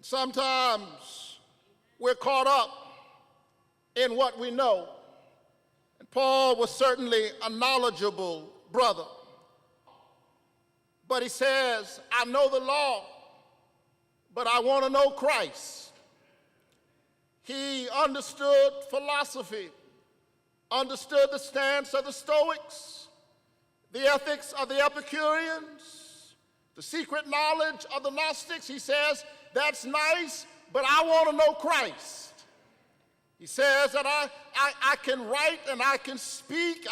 Sometimes we're caught up in what we know. And Paul was certainly a knowledgeable brother. But he says, I know the law, but I want to know Christ. He understood philosophy, understood the stance of the Stoics, the ethics of the Epicureans, the secret knowledge of the Gnostics. He says, that's nice, but I want to know Christ. He says that I can write and I can speak.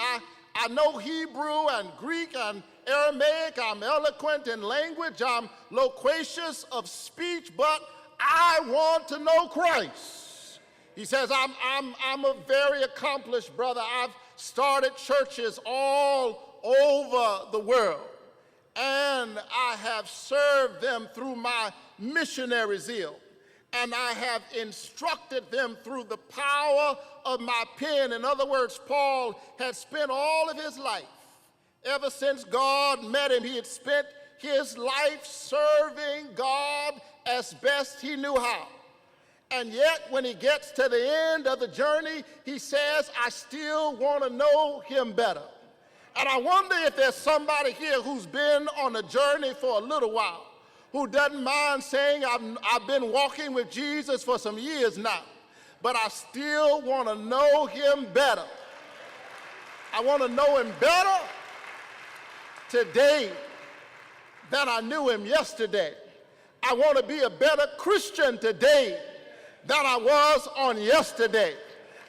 I know Hebrew and Greek and Aramaic. I'm eloquent in language. I'm loquacious of speech, but I want to know Christ. He says, I'm a very accomplished brother. I've started churches all over the world, and I have served them through my missionary zeal, and I have instructed them through the power of my pen. In other words, Paul had spent all of his life, ever since God met him, he had spent his life serving God as best he knew how. And yet, when he gets to the end of the journey, he says, I still want to know him better. And I wonder if there's somebody here who's been on a journey for a little while, who doesn't mind saying, I've been walking with Jesus for some years now, but I still want to know him better. I want to know him better today than I knew him yesterday. I want to be a better Christian today than I was on yesterday.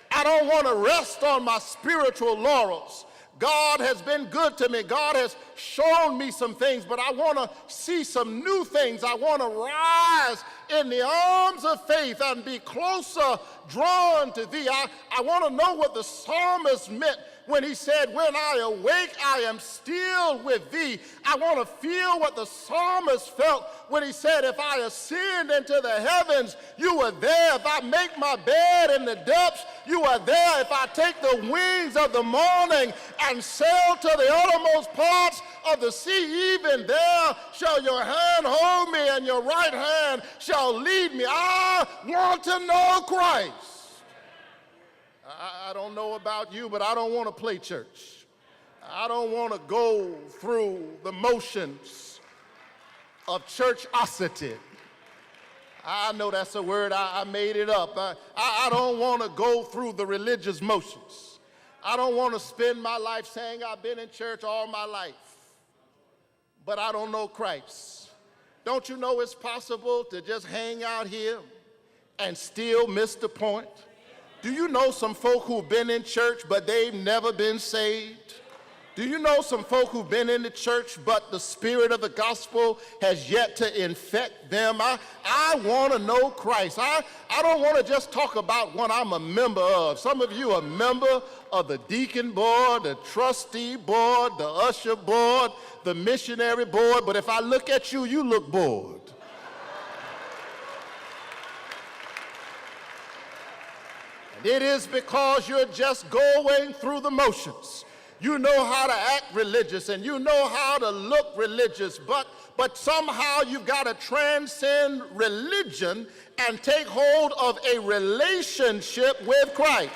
I don't want to rest on my spiritual laurels. God has been good to me. God has shown me some things, but I want to see some new things. I want to rise in the arms of faith and be closer drawn to thee. I want to know what the psalmist meant when he said, when I awake, I am still with thee. I want to feel what the psalmist felt when he said, if I ascend into the heavens, you are there. If I make my bed in the depths, you are there. If I take the wings of the morning and sail to the uttermost parts of the sea, even there shall your hand hold me and your right hand shall lead me. I want to know Christ. I don't know about you, but I don't want to play church. I don't want to go through the motions of churchosity. I know that's a word, I made it up. I don't want to go through the religious motions. I don't want to spend my life saying I've been in church all my life, but I don't know Christ. Don't you know it's possible to just hang out here and still miss the point? Do you know some folk who've been in church, but they've never been saved? Do you know some folk who've been in the church, but the spirit of the gospel has yet to infect them? I want to know Christ. I don't want to just talk about what I'm a member of. Some of you are a member of the deacon board, the trustee board, the usher board, the missionary board, but if I look at you, you look bored. It is because you're just going through the motions. You know how to act religious and you know how to look religious, but somehow you've got to transcend religion and take hold of a relationship with Christ.